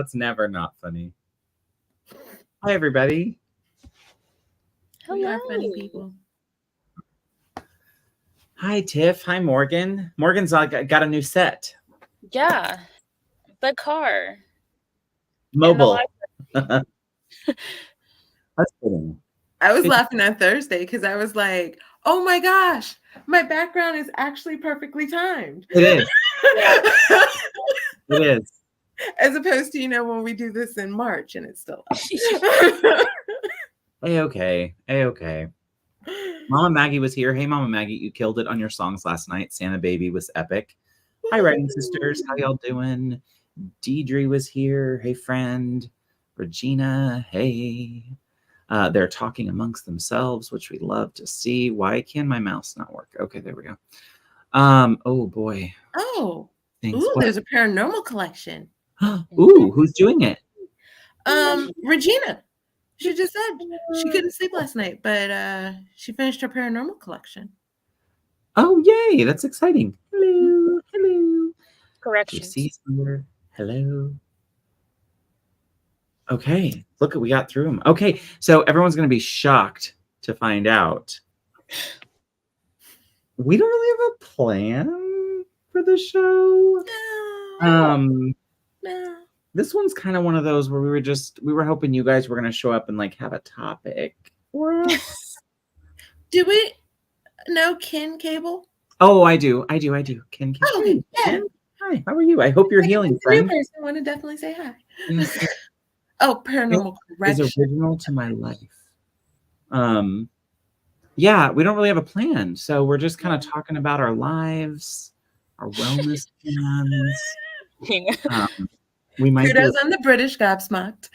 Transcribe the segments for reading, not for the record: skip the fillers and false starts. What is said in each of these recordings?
That's never not funny. Hi, everybody. Hello. We are funny people. Hi, Tiff. Hi, Morgan. Morgan's got a new set. Yeah. The car. Mobile. That's kidding. I was laughing on Thursday because I was like, oh my gosh, my background is actually perfectly timed. It is. It is. As opposed to, when we do this in March and it's still up. A-okay. A-okay. Mama Maggie was here. Hey, Mama Maggie, you killed it on your songs last night. Santa Baby was epic. Hi, Writing Sisters. How y'all doing? Deidre was here. Hey, friend. Regina. Hey. They're talking amongst themselves, which we love to see. Why can my mouse not work? Okay, there we go. Oh, boy. Oh. Ooh, there's a paranormal collection. Ooh, who's doing it? Regina. She just said she couldn't sleep last night, but she finished her paranormal collection. Oh, yay. That's exciting. Hello. Hello. Correction. Hello. Okay. Look, we got through them. Okay. So everyone's going to be shocked to find out we don't really have a plan for the show. No. This one's kind of one of those where we were hoping you guys were going to show up and like have a topic for us. Do we know Ken Cable? Oh, I do. Ken Cable. Oh, yeah. Hi, how are you? I hope you're healing, friend. New person. I want to definitely say hi. Oh, paranormal correction. Is original to my life. Yeah, we don't really have a plan. So we're just kind of talking about our lives, our wellness plans. We might kudos on the British gobsmacked.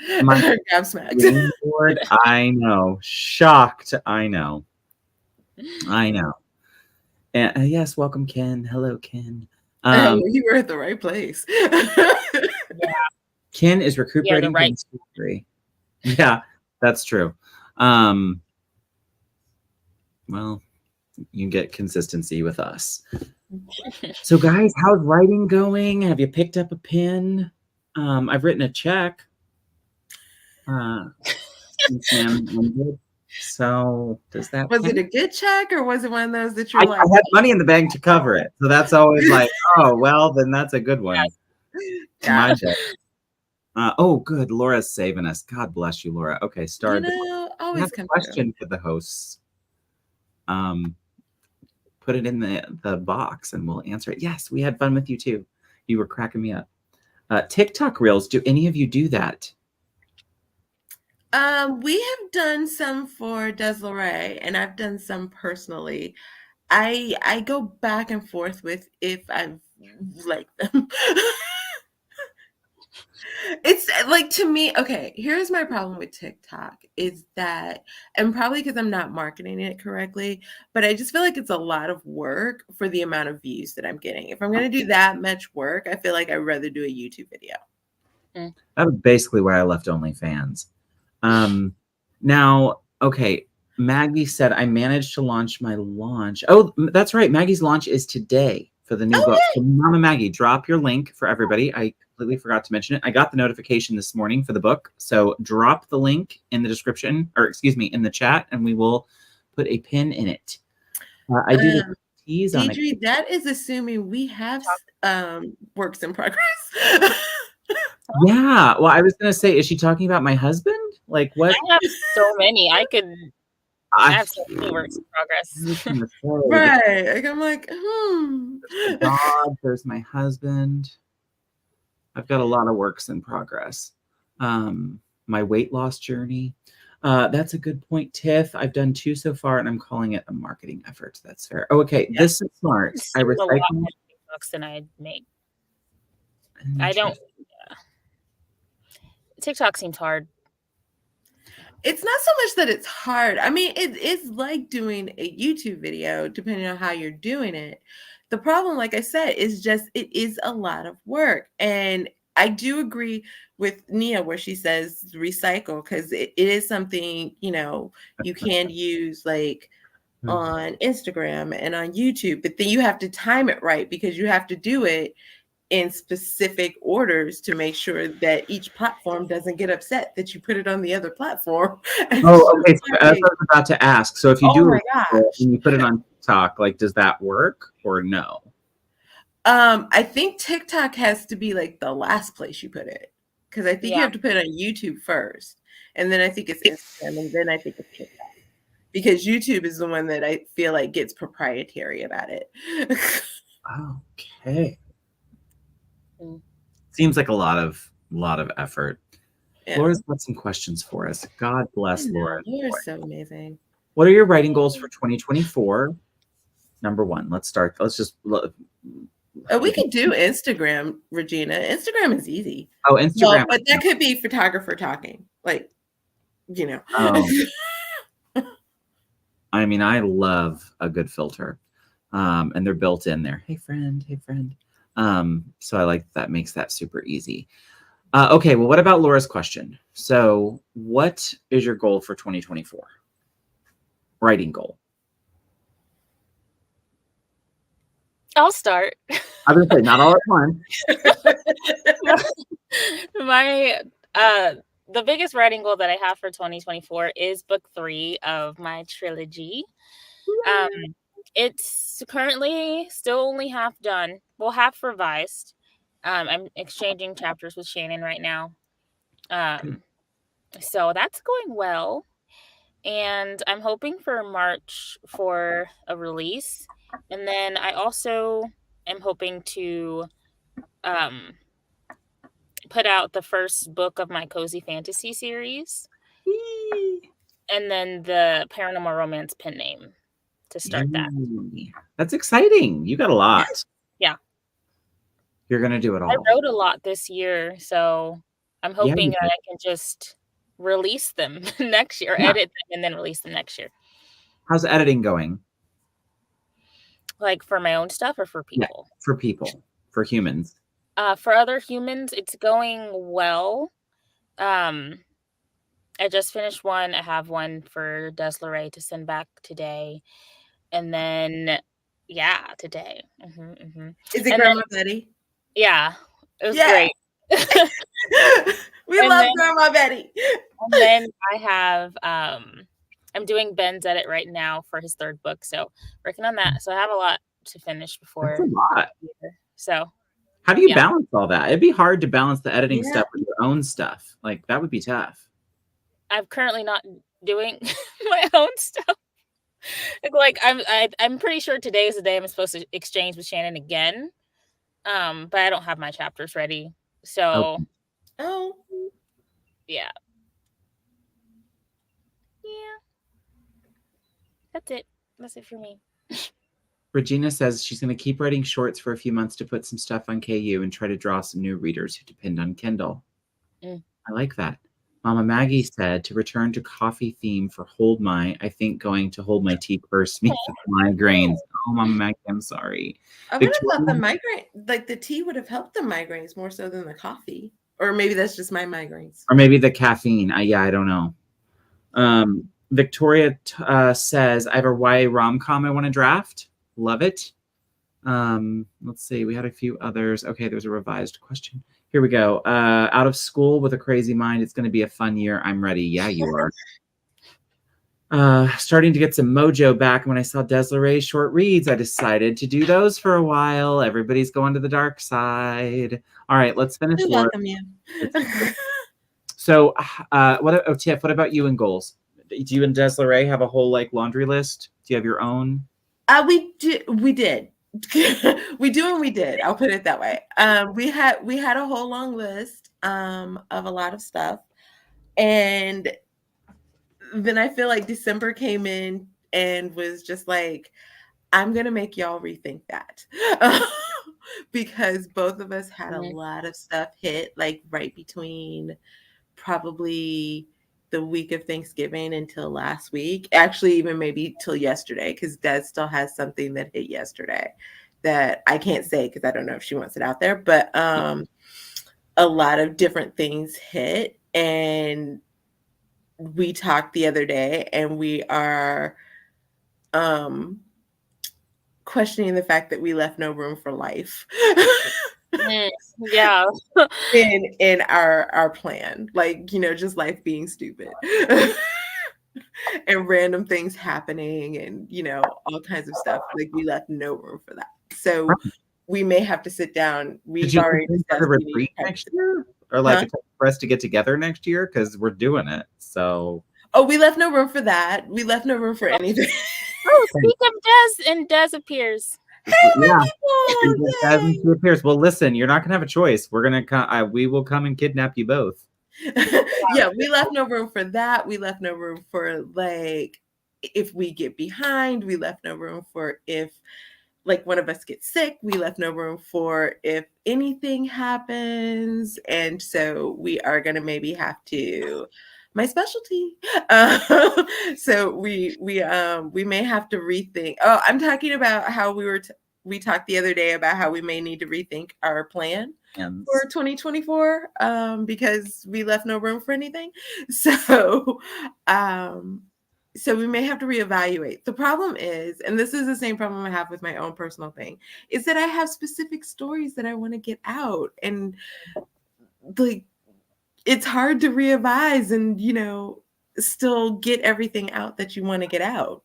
Gobsmacked. I know. Shocked. I know. And yes, welcome, Ken. Hello, Ken. You were at the right place. Yeah. Ken is recuperating right. from surgery. Yeah, that's true. Well, you get consistency with us. So, guys, how's writing going? Have you picked up a pen? I've written a check. So does that was it a good check or was it one of those that you're like I had money in the bank to cover it, so that's always like, oh well, then that's a good one. Gotcha. Oh good, Laura's saving us. God bless you, Laura. Okay, start. Always a question for the hosts. Put it in the box and we'll answer it. Yes, we had fun with you too. You were cracking me up. TikTok Reels, do any of you do that? We have done some for Des Laurie, and I've done some personally. I go back and forth with if I've liked them. It's like, to me, okay, here's my problem with TikTok is that, and probably because I'm not marketing it correctly, but I just feel like it's a lot of work for the amount of views that I'm getting. If I'm going to do that much work, I feel like I'd rather do a YouTube video. That was basically where I left OnlyFans. Now, okay, Maggie said I managed to launch my launch. Oh, that's right. Maggie's launch is today for the new book. So Mama Maggie, drop your link for everybody. I completely forgot to mention it. I got the notification this morning for the book. So drop the link in the description, or excuse me, in the chat, and we will put a pin in it. I do the tease on it. That is assuming we have works in progress. Yeah. Well, I was going to say, is she talking about my husband? Like what? I have so many. I have so many works in progress. Right. Like, I'm like, There's the dog, there's my husband. I've got a lot of works in progress. My weight loss journey. That's a good point, Tiff. I've done 2 so far, and I'm calling it a marketing effort. That's fair. Oh, okay. Yeah. This is smart. I recycle TikToks than I make. I don't. TikTok seems hard. It's not so much that it's hard. I mean, it's like doing a YouTube video, depending on how you're doing it. The problem, like I said, is just it is a lot of work. And I do agree with Nia where she says recycle, because it is something, you can use like on Instagram and on YouTube, but then you have to time it right because you have to do it in specific orders to make sure that each platform doesn't get upset that you put it on the other platform. Oh, okay. So that's what I was about to ask. So if you Oh do my gosh. and you put it on TikTok, like, does that work or no? I think TikTok has to be like the last place you put it, because I think you have to put it on YouTube first, and then I think it's Instagram, and then I think it's TikTok, because YouTube is the one that I feel like gets proprietary about it. Okay. Seems like a lot of effort. Yeah. Laura's got some questions for us. God bless Laura. Laura's so amazing. What are your writing goals for 2024? Number one. Let's start. Let's just. We could do Instagram, Regina. Instagram is easy. Oh, Instagram. But that could be photographer talking, like, you know. Oh. I mean, I love a good filter, and they're built in there. Hey friend, hey friend. So I like that, makes that super easy. Okay, well, what about Laura's question? So what is your goal for 2024? Writing goal. I'll start. I was gonna say, not all at once. The biggest writing goal that I have for 2024 is book 3 of my trilogy. It's currently still only half done. Well, half revised. I'm exchanging chapters with Shannon right now. So that's going well. And I'm hoping for March for a release. And then I also am hoping to put out the first book of my cozy fantasy series. And then the paranormal romance pen name to start that. That's exciting. You got a lot. Yeah. You're going to do it all. I wrote a lot this year, so I'm hoping that I can just release them next year, or edit them and then release them next year. How's editing going? Like for my own stuff or for people? Yeah, for people, for humans. For other humans, it's going well. I just finished one. I have one for Laurie to send back today. And then, today. Is it Grandma Betty? Yeah, it was great. We love Grandma Betty. And then I have, I'm doing Ben's edit right now for his 3rd book. So working on that. So I have a lot to finish before. That's a lot. So how do you balance all that? It'd be hard to balance the editing stuff with your own stuff. Like, that would be tough. I'm currently not doing my own stuff. Like, I'm pretty sure today is the day I'm supposed to exchange with Shannon again. But I don't have my chapters ready. So yeah. That's it for me. Regina says she's going to keep writing shorts for a few months to put some stuff on KU and try to draw some new readers who depend on Kindle. I like that. Mama Maggie said to return to coffee theme for Hold My. I think going to hold my tea cursed me with migraines. Oh, Mama Maggie, I'm sorry. I would have thought the migraine, like the tea would have helped the migraines more so than the coffee. Or maybe that's just my migraines. Or maybe the caffeine. I don't know. Victoria says, I have a YA rom-com I want to draft. Love it. Let's see. We had a few others. Okay, there's a revised question. Here we go. Out of school with a crazy mind. It's going to be a fun year. I'm ready. Yeah, you are. Starting to get some mojo back. When I saw Laurie short reads, I decided to do those for a while. Everybody's going to the dark side. All right, let's finish. Welcome you. So, Tiff, what about you and goals? Do you and Laurie have a whole laundry list? Do you have your own? We did. We do and we did. I'll put it that way. We had a whole long list of a lot of stuff, and then I feel like December came in and was just like, I'm gonna make y'all rethink that because both of us had a lot of stuff hit right between probably the week of Thanksgiving until last week, actually even maybe till yesterday, because Des still has something that hit yesterday that I can't say because I don't know if she wants it out there, but a lot of different things hit, and we talked the other day and we are questioning the fact that we left no room for life. Yeah. in our plan, like, you know, just life being stupid. And random things happening and, you know, all kinds of stuff. Like, we left no room for that. So we may have to sit down. Did We've you already for the discussed we need retreat to next year? Or like Huh? a time for us to get together next year? Because we're doing it. So Oh, we left no room for that. We left no room for anything. Oh, speak of Des, and Des appears. Hey, yeah. people! Yay! She appears. Well, listen, you're not gonna have a choice. We're gonna come. We will come and kidnap you both. Yeah, we left no room for that. We left no room for, like, if we get behind. We left no room for if, like, one of us gets sick. We left no room for if anything happens. And so we are going to maybe have to, my specialty. So we may have to rethink. Oh, I'm talking about how we talked the other day about how we may need to rethink our plan for 2024, because we left no room for anything. So so we may have to reevaluate. The problem is, and this is the same problem I have with my own personal thing, is that I have specific stories that I want to get out, and like, it's hard to revise and, you know, still get everything out that you want to get out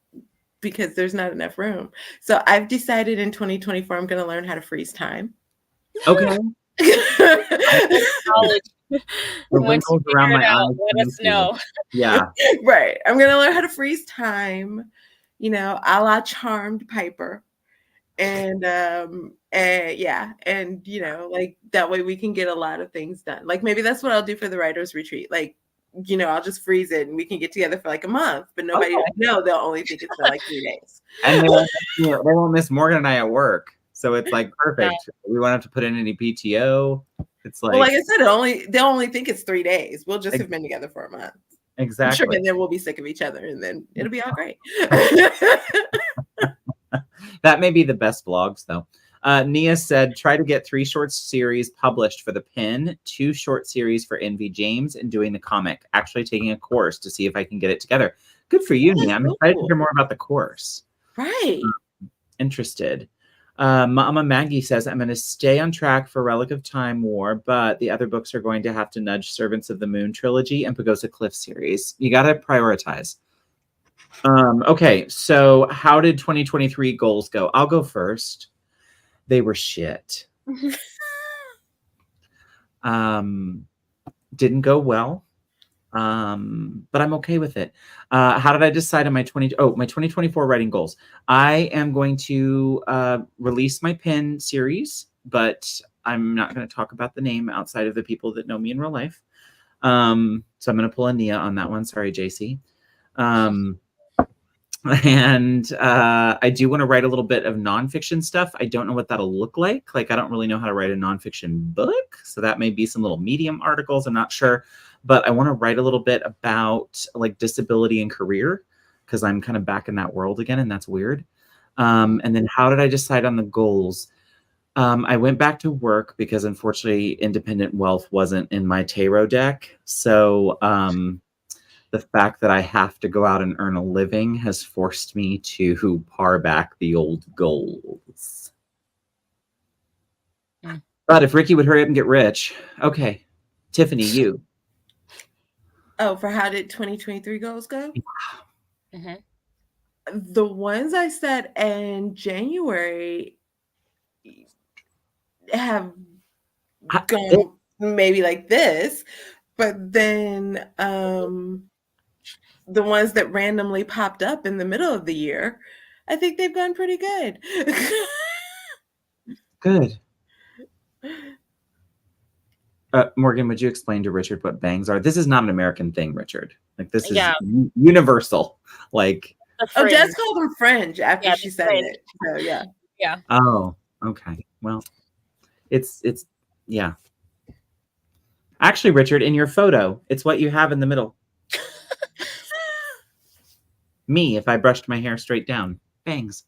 because there's not enough room. So I've decided in 2024 I'm going to learn how to freeze time. Okay. Once you figure it out, let us know. Yeah. Right. I'm going to learn how to freeze time, you know, a la Charmed Piper. And yeah, and, you know, like, that way we can get a lot of things done. Like, maybe that's what I'll do for the writer's retreat. Like, you know, I'll just freeze it and we can get together for like a month, but nobody will know. They'll only think it's been like 3 days. And they won't miss Morgan and I at work. So it's like perfect. We won't have to put in any PTO. It's like, well, like I said, they'll only think it's 3 days. We'll just have been together for a month. Exactly. I'm sure, and then we'll be sick of each other and then it'll be all great. That may be the best vlogs, though. Nia said, try to get 3 short series published for the pin, 2 short series for Envy James, and doing the comic. Actually taking a course to see if I can get it together. Good for you, Nia. I'm excited to hear more about the course. Right. Interested. Mama Maggie says, I'm going to stay on track for Relic of Time War, but the other books are going to have to nudge Servants of the Moon trilogy and Pagosa Cliff series. You got to prioritize. Okay, so how did 2023 goals go? I'll go first. They were shit. Didn't go well. But I'm okay with it. How did I decide on my 2024 writing goals? I am going to release my pen series, but I'm not going to talk about the name outside of the people that know me in real life. So I'm going to pull a Nia on that one. Sorry, JC. And I do want to write a little bit of nonfiction stuff. I don't know what that'll look like. Like, I don't really know how to write a nonfiction book. So that may be some little Medium articles. I'm not sure. But I want to write a little bit about like disability and career, because I'm kind of back in that world again, and that's weird. And then how did I decide on the goals? I went back to work because unfortunately independent wealth wasn't in my tarot deck. So the fact that I have to go out and earn a living has forced me to par back the old goals. But if Ricky would hurry up and get rich. Okay, Tiffany, you. Oh, for how did 2023 goals go? Mm-hmm. The ones I set in January have gone maybe like this, but then the ones that randomly popped up in the middle of the year, I think they've gone pretty good. Good. Morgan, would you explain to Richard what bangs are? This is not an American thing, Richard. Like, this is universal. Like, oh, Jess called them fringe after she said it. So yeah. Yeah. Oh, okay. Well, it's yeah. Actually, Richard, in your photo, it's what you have in the middle. Me, if I brushed my hair straight down. Bangs.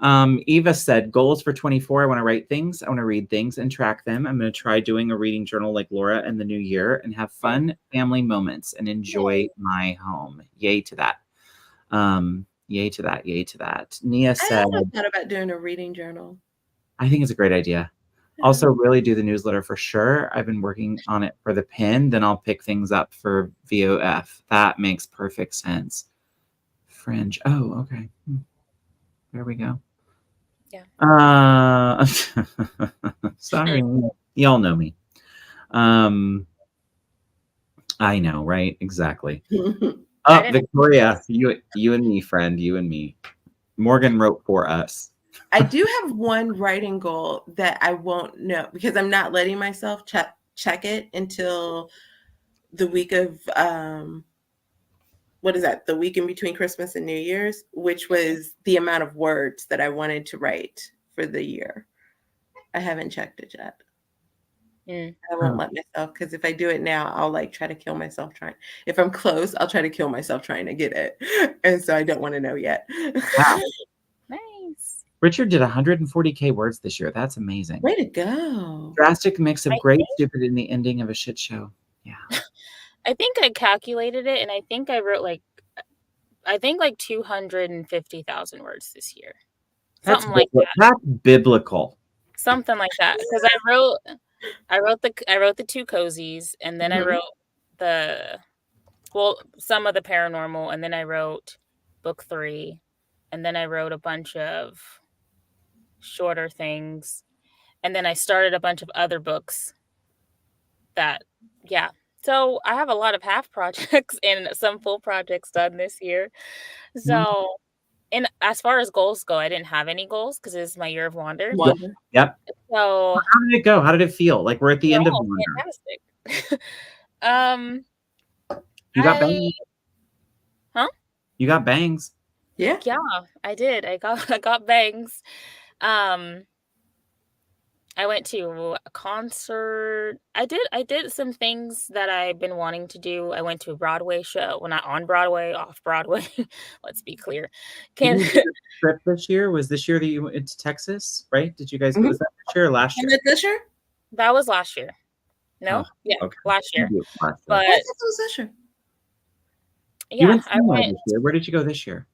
Eva said, goals for 24. I want to write things. I want to read things and track them. I'm going to try doing a reading journal like Laura in the new year and have fun family moments and enjoy my home. Yay to that. Yay to that. Yay to that. Nia said, I thought about doing a reading journal. I think it's a great idea. Also, really do the newsletter for sure. I've been working on it for the pin. Then I'll pick things up for VOF. That makes perfect sense. Fringe. Oh, okay. There we go. Yeah. Sorry. Y'all know me. I know, right? Exactly. Victoria, you and me, friend, you and me. Morgan wrote for us. I do have one writing goal that I won't know because I'm not letting myself check it until the week of what is that? The week in between Christmas and New Year's, which was the amount of words that I wanted to write for the year. I haven't checked it yet. I won't let myself, because if I do it now, I'll like try to kill myself trying. If I'm close, I'll try to kill myself trying to get it. And so I don't want to know yet. Wow. Nice. Richard did 140K words this year. That's amazing. Way to go. Drastic mix of great, stupid, and the ending of a shit show. Yeah. I think I calculated it, and I think I wrote like 250,000 words this year. Something like that. That's biblical. Something like that. Because I wrote the 2 cozies, and then I wrote some of the paranormal, and then I wrote book 3, and then I wrote a bunch of shorter things, and then I started a bunch of other books so I have a lot of half projects and some full projects done this year. So and as far as goals go, I didn't have any goals because it's my year of Wander. Yep. So how did it go? How did it feel? Like we're at the end of Wander. Fantastic. You got bangs. Huh? You got bangs. Yeah. Yeah, I did. I got bangs. I went to a concert. I did some things that I've been wanting to do. I went to a Broadway show. Well, not on Broadway, off Broadway. Let's be clear. Did you do a trip this year? Was this year that you went to Texas, right? Did you guys go? Was that this year or last year? This year? That was last year. No? Last year. But it was this year. Yeah, I went this year. Where did you go this year?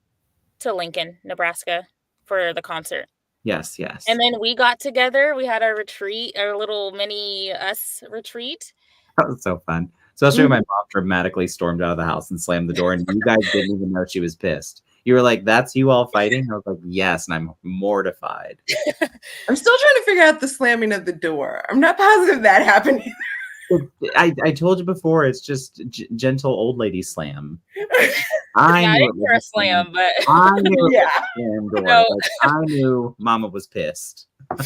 To Lincoln, Nebraska for the concert. Yes. And then we got together. We had our retreat, our little mini us retreat. That was so fun. Especially when my mom dramatically stormed out of the house and slammed the door, and you guys didn't even know she was pissed. You were like, "That's you all fighting?" I was like, "Yes," and I'm mortified. I'm still trying to figure out the slamming of the door. I'm not positive that happened either. I told you before, it's just gentle old lady slam. I knew it was a slam, but I knew it was a slam door. No. Like, I knew Mama was pissed. Oh,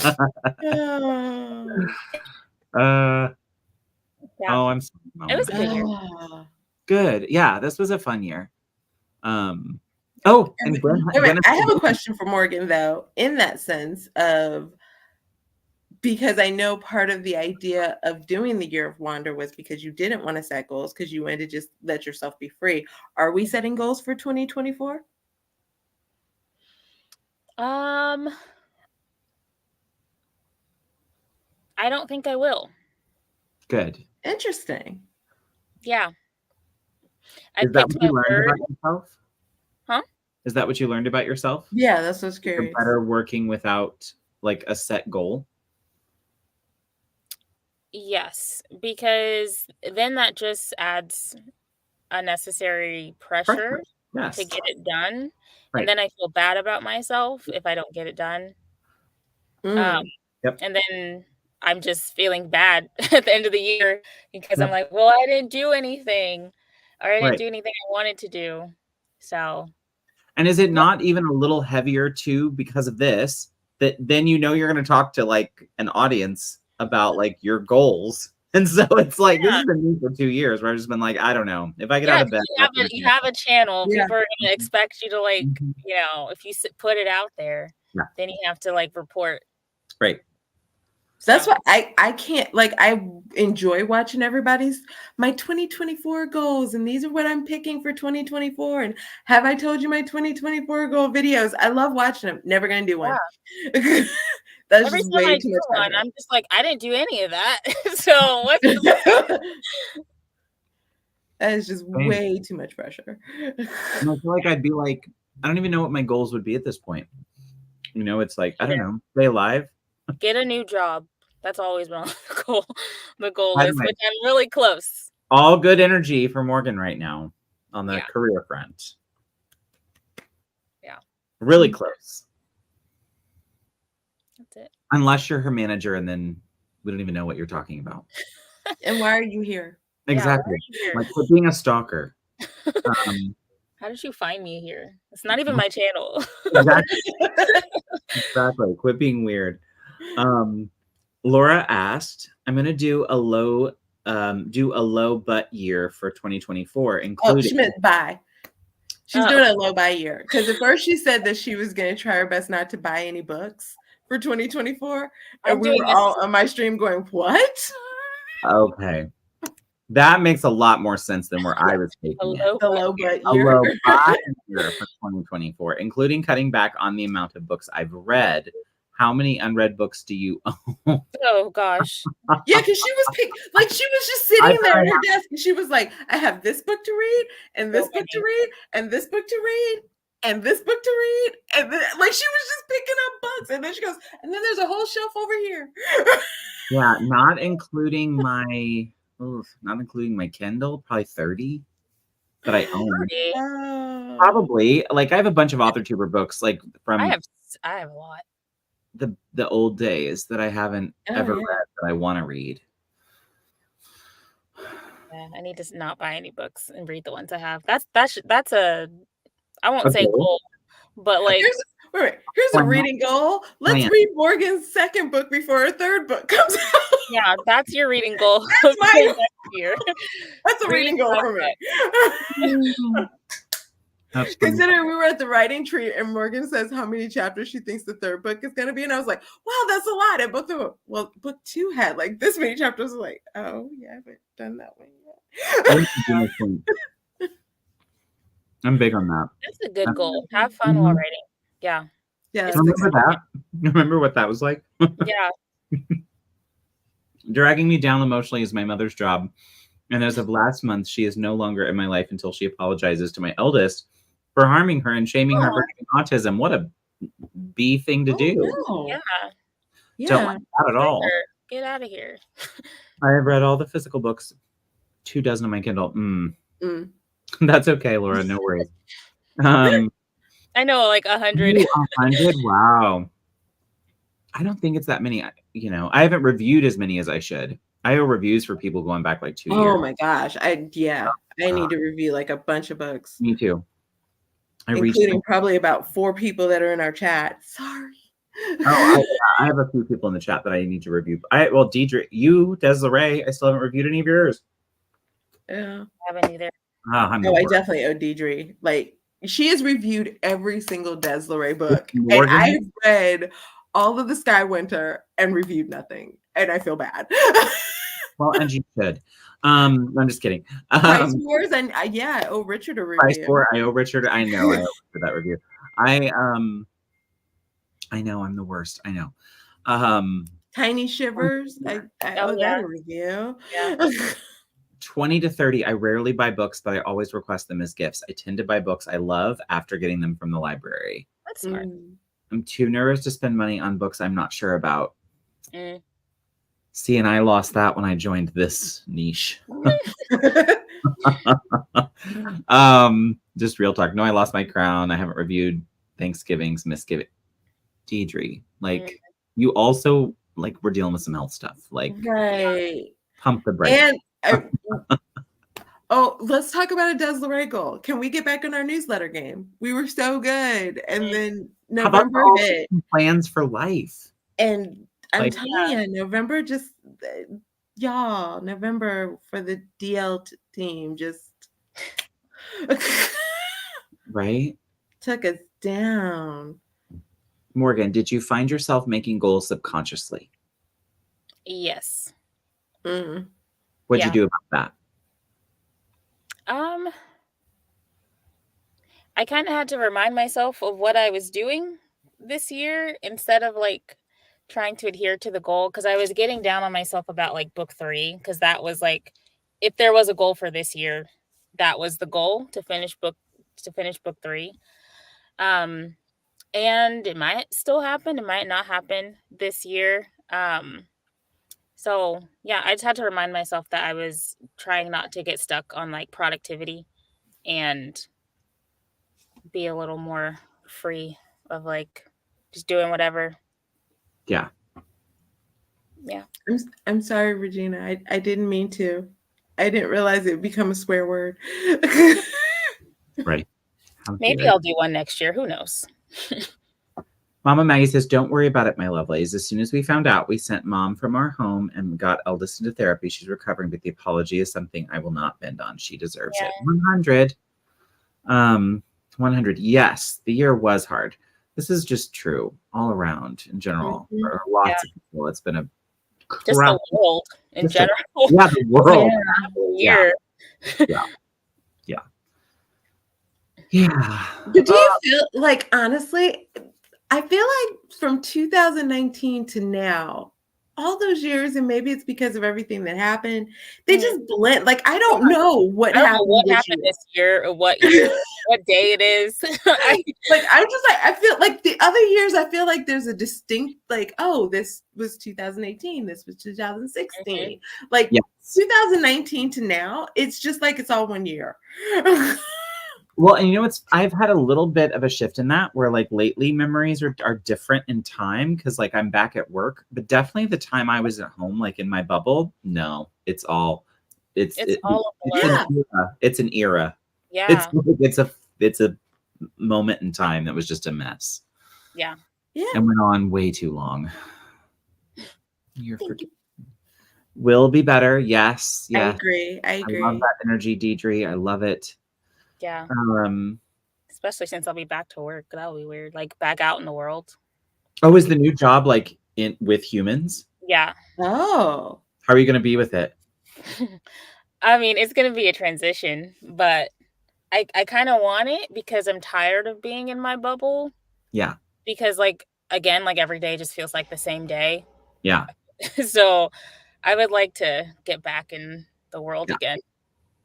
I'm sorry, Mama. It was a good year. Good. Yeah, this was a fun year. And Gwen, I have a question for Morgan, though, in that sense of, because I know part of the idea of doing the Year of Wander was because you didn't want to set goals because you wanted to just let yourself be free. Are we setting goals for 2024? I don't think I will. Good. Interesting. Yeah. Is that what you learned about yourself? Huh? Is that what you learned about yourself? Yeah, that's what's curious. You're better working without like a set goal? Yes, because then that just adds unnecessary pressure to get it done. Right. And then I feel bad about myself if I don't get it done. And then I'm just feeling bad at the end of the year because I'm like, well, I didn't do anything, or I didn't do anything I wanted to do. So. And is it not even a little heavier too because of this, that then you're going to talk to like an audience about like your goals? And so it's like, this has been me for 2 years where I've just been like, I don't know, if I get out of bed. You have a channel. People are going to expect you to like, if you put it out there, then you have to like report. Right. So that's why I can't, like, I enjoy watching my 2024 goals, and these are what I'm picking for 2024. And have I told you my 2024 goal videos? I love watching them. Never going to do one. Yeah. That's every just time way I too do much one, I'm just like, I didn't do any of that. So what's that is just way too much pressure. And I feel like I'd be like, I don't even know what my goals would be at this point. It's like, I don't know, stay alive. Get a new job. That's always been on the goal By the list, way, which I'm really close. all good energy for Morgan right now on the Yeah. career front. Yeah. Really close. That's it. Unless you're her manager and then we don't even know what you're talking about. And why are you here? Exactly. Yeah, Like quit being a stalker. how did you find me here? It's not even my channel. Exactly. Quit being weird. Laura asked, I'm gonna do a low butt year for 2024, including She meant buy. She's Oh. doing a low buy year. Because at first she said that she was going to try her best not to buy any books for 2024. And we were all on my stream going, what? Okay. That makes a lot more sense than where I was taking it. The low butt A year. low buy year for 2024, including cutting back on the amount of books I've read. How many unread books do you own? Oh gosh. Yeah, because she was just sitting there at her desk and she was like, I have this book to read, and this book to read, and this book to read, and this book to read. And then like she was just picking up books. And then she goes, and then there's a whole shelf over here. Yeah, not including my Kindle, probably 30 that I own. Oh. Probably. Like I have a bunch of AuthorTuber books, like from I have a lot. The old days that I haven't ever read that I want to read. Yeah, I need to not buy any books and read the ones I have. That's a I won't say goal, but like here's a reading goal. Let's read Morgan's second book before her third book comes out. Yeah, that's your reading goal. That's my next year. That's a reading goal for me. Considering we were at the writing tree and Morgan says how many chapters she thinks the third book is going to be, and I was like, wow, that's a lot. And book 2 had like this many chapters. I was like, oh yeah, I haven't done that one yet. I'm big on that. That's a good goal. Have fun while writing. Yeah. Remember that? Remember what that was like? Yeah. Dragging me down emotionally is my mother's job. And as of last month, she is no longer in my life until she apologizes to my eldest for harming her and shaming her for having autism. What a B thing to do. No. Yeah. Don't like that at all. Get out of here. I have read all the physical books, 2 dozen on my Kindle. That's okay, Laura. No worries. I know, like 100. 100? Wow. I don't think it's that many. I haven't reviewed as many as I should. I owe reviews for people going back like 2 years. Oh my gosh. I need to review like a bunch of books. Me too. Including probably about 4 people that are in our chat. Sorry. I have a few people in the chat that I need to review. Deidre, you, Desiree, I still haven't reviewed any of yours. Yeah. I haven't either. I definitely owe Deidre. Like, she has reviewed every single Desiree book. And I've read all of the Sky Winter and reviewed nothing. And I feel bad. Well, and you should. I'm just kidding. Price Wars, and I owe Richard a review. Price War, I owe Richard. I know I owe Richard that review. I know I'm the worst. I know. Tiny Shivers. I owe that a review. Yeah. 20 to 30. I rarely buy books, but I always request them as gifts. I tend to buy books I love after getting them from the library. That's smart. I'm too nervous to spend money on books I'm not sure about. See, and I lost that when I joined this niche. Just real talk. No, I lost my crown. I haven't reviewed Thanksgiving's Misgiving. Deidre, like you also we're dealing with some health stuff. Like pump the brakes. And let's talk about a Desiree goal. Can we get back in our newsletter game? We were so good. And then November hit. Plans for life. And I'm telling you, November just, November for the DL team just right? Took us down. Morgan, did you find yourself making goals subconsciously? Yes. What'd you do about that? I kind of had to remind myself of what I was doing this year instead of trying to adhere to the goal, because I was getting down on myself about book 3, because that was if there was a goal for this year, that was the goal, to finish book 3. And it might still happen, it might not happen this year. So yeah, I just had to remind myself that I was trying not to get stuck on like productivity and be a little more free of like just doing whatever. Yeah. Yeah. I'm sorry, Regina. I didn't mean to. I didn't realize it would become a swear word. Right. How Maybe dare I'll do one next year. Who knows? Mama Maggie says, don't worry about it, my lovelies. As soon as we found out, we sent Mom from our home and got eldest into therapy. She's recovering, but the apology is something I will not bend on. She deserves Yeah. it. 100. 100. Yes, the year was hard. This is just true all around in general. Mhm. For lots of people, it's been a Just crap. the world in Just general. Yeah, the world. Year. Yeah. But do you feel like, honestly, I feel like from 2019 to now, all those years, and maybe it's because of everything that happened, they just blend. Like, I don't know what I don't know happened what this happened year. this year or what year, what day it is. Like, I'm just like, I feel like the other years, I feel like there's a distinct, like, oh, this was 2018, this was 2016. Like, Yes. 2019 to now, it's just like it's all one year. Well, and you know what's, I've had a little bit of a shift in that where like lately memories are different in time because like I'm back at work, but definitely the time I was at home, like in my bubble, no, it's all It's all a blur. It's an era. Yeah. It's a moment in time that was just a mess. Yeah. And went on way too long. Will be better. Yes. I agree. I love that energy, Deidre. I love it. Yeah. Especially since I'll be back to work. That'll be weird. Like back out in the world. Oh, is the new job like with humans? Yeah. Oh. How are you going to be with it? I mean, it's going to be a transition, but I kind of want it because I'm tired of being in my bubble. Yeah. Because like, again, like every day just feels like the same day. Yeah. So I would like to get back in the world again.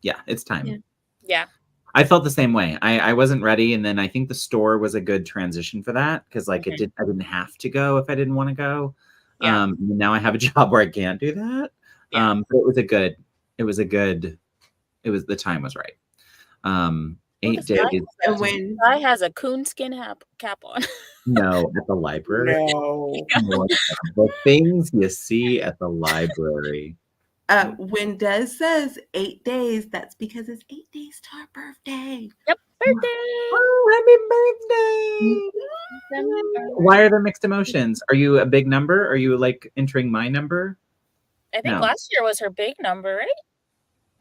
Yeah, it's time. Yeah. I felt the same way. I wasn't ready, and then I think the store was a good transition for that because like I didn't have to go if I didn't want to go. Yeah. Now I have a job where I can't do that. Yeah. But the time was right. 8 days. And when guy has a coonskin cap on. No, at the library. No. The things you see at the library. When Des says 8 days, that's because it's 8 days to our birthday. Yep, birthday. Oh, happy birthday. Why are there mixed emotions? Are you a big number? Are you like entering my number? I think last year was her big number, right?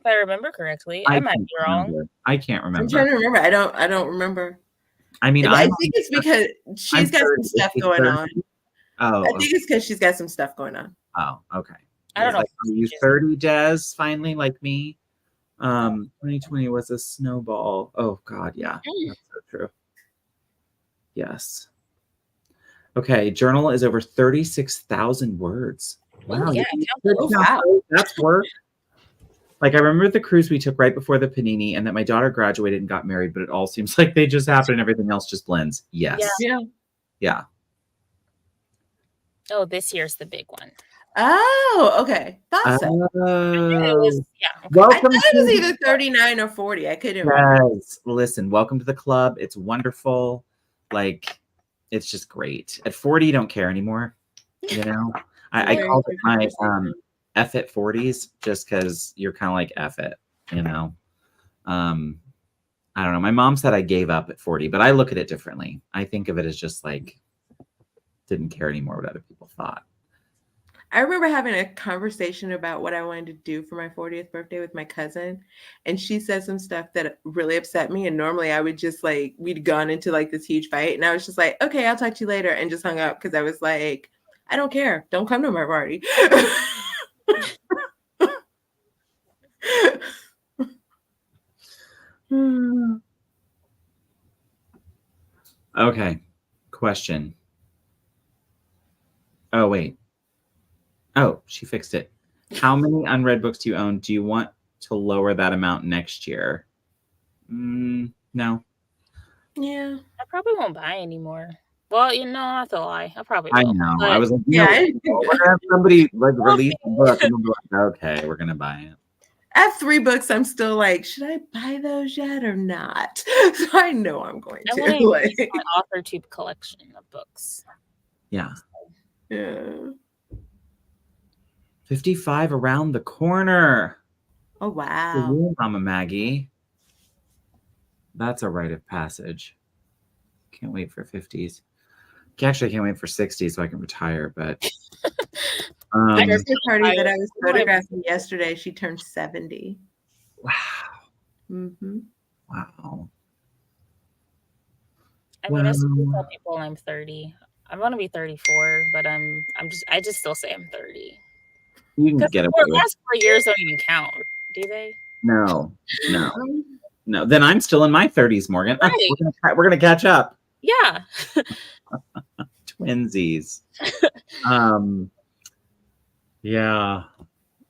If I remember correctly. I might be wrong. I can't remember. I'm trying to remember. I don't remember. I mean, I think it's because she's got some stuff going on. Oh, I think it's because she's got some stuff going on. Oh, okay. I don't know. Like, are you 30, Des? Finally, like me. 2020 was a snowball. Oh God, yeah, that's so true. Okay, journal is over 36,000 words. Wow, yeah, that's work. Like I remember the cruise we took right before the Panini, and that my daughter graduated and got married, but it all seems like they just happened and everything else just blends. Yes. Yeah. Oh, this year's the big one. Oh, okay. Thought so. Welcome I thought it was either 39 or 40. I couldn't remember. Listen, welcome to the club. It's wonderful. Like, it's just great. At 40, you don't care anymore. You know? I called it my F at 40s just because you're kind of like F it, you know? I don't know. My mom said I gave up at 40, but I look at it differently. I think of it as just like, didn't care anymore what other people thought. I remember having a conversation about what I wanted to do for my 40th birthday with my cousin. And she said some stuff that really upset me. And normally I would just like, we'd gone into like this huge fight. And I was just like, okay, I'll talk to you later. And just hung up because I was like, I don't care. Don't come to my party. Okay. Question. Oh, wait. Oh, she fixed it. How many unread books do you own? Do you want to lower that amount next year? No. Yeah. I probably won't buy anymore. Well, that's a lie. I probably I will. know. But I was like, Yeah, we're gonna have somebody like we'll release see. a book, and we'll be like, okay, we're gonna buy it. I have 3 books. I'm still like, should I buy those yet or not? So I know I'm going I to. want to increase my AuthorTube collection of books. Yeah. Yeah. 55 around the corner. Oh, For wow. you, Mama Maggie. That's a rite of passage. Can't wait for 50s. Actually, I can't wait for 60s so I can retire, but My birthday party that I was Why? photographing yesterday, she turned 70. wow. Mm-hmm. Wow. I mean, I still Wow. tell people I'm 30. I want to be 34, but I just still say I'm 30. You can Because get the away with last 4 years don't even count, do they? No. Then I'm still in my 30s, Morgan. Right. We're gonna catch up. Yeah. Twinsies. Yeah.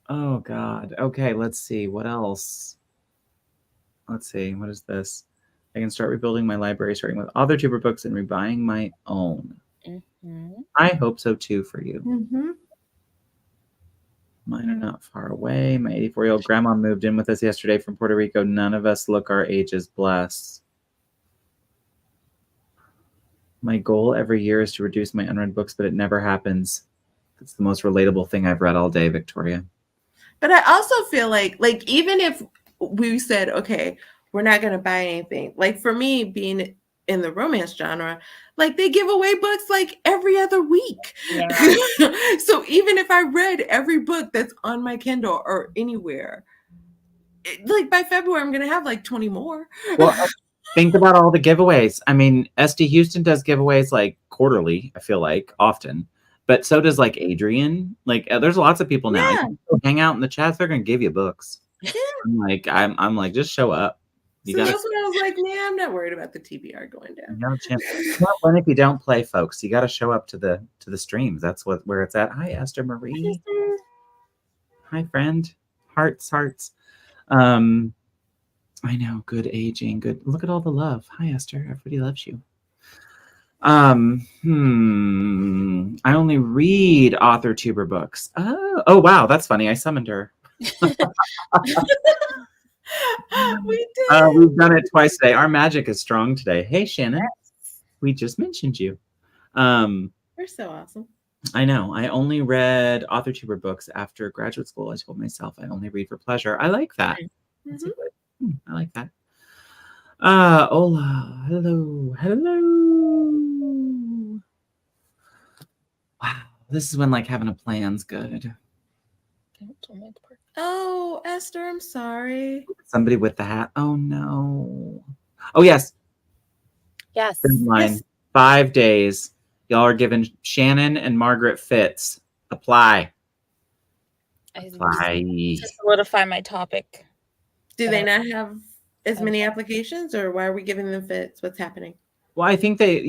Oh God. Okay, let's see. What else? Let's see. What is this? I can start rebuilding my library, starting with AuthorTuber books and rebuying my own. Mm-hmm. I hope so too for you. Mm-hmm. Mine are not far away. My 84-year-old grandma moved in with us yesterday from Puerto Rico. None of us look our ages, bless. My goal every year is to reduce my unread books, but it never happens. It's the most relatable thing I've read all day, Victoria. But I also feel like even if we said, okay, we're not going to buy anything, like for me being in the romance genre, like they give away books like every other week. Yeah. So even if I read every book that's on my Kindle or anywhere, like by February, I'm going to have like 20 more. Well, think about all the giveaways. I mean, SD Houston does giveaways like quarterly, I feel like, often. But so does like Adrian. Like there's lots of people now. Yeah. You can hang out in the chats, they're gonna give you books. Yeah. I'm like, just show up. So that's when I was like, man, I'm not worried about the TBR going down. You got a chance. Not when if you don't play, folks. You got to show up to the streams. That's where it's at. Hi, Esther Marie. Hi, friend. Hearts. I know. Good aging. Good. Look at all the love. Hi, Esther. Everybody loves you. I only read AuthorTuber books. Oh wow, that's funny. I summoned her. We did. We've done it twice today. Our magic is strong today. Hey, Shannon. Yes. We just mentioned you. You're so awesome. I know. I only read AuthorTuber books after graduate school. I told myself I only read for pleasure. I like that. Mm-hmm. I like that. Hola. Hello. Wow. This is when like having a plan's good. Oh, Esther, I'm sorry. Somebody with the hat. Oh no. Oh yes. Yes. Deadline. 5 days. Y'all are giving Shannon and Margaret fits. Apply. To solidify my topic. Do they not have as many applications, or why are we giving them fits? What's happening? Well, I think they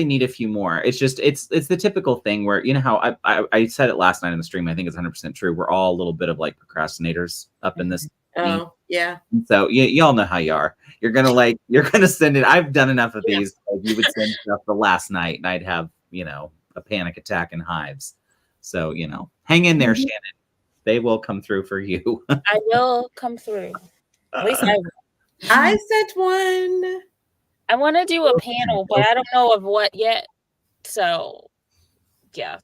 need a few more. It's just it's the typical thing where, you know how I said it last night in the stream. I think it's 100% true. We're all a little bit of like procrastinators up in this. Oh yeah. So y'all know how you are. You're gonna send it. I've done enough of these. Like, you would send stuff the last night, and I'd have a panic attack and hives. So hang in there, Shannon. They will come through for you. I will come through. At least I sent one. I want to do a panel, but I don't know of what yet. So, yeah.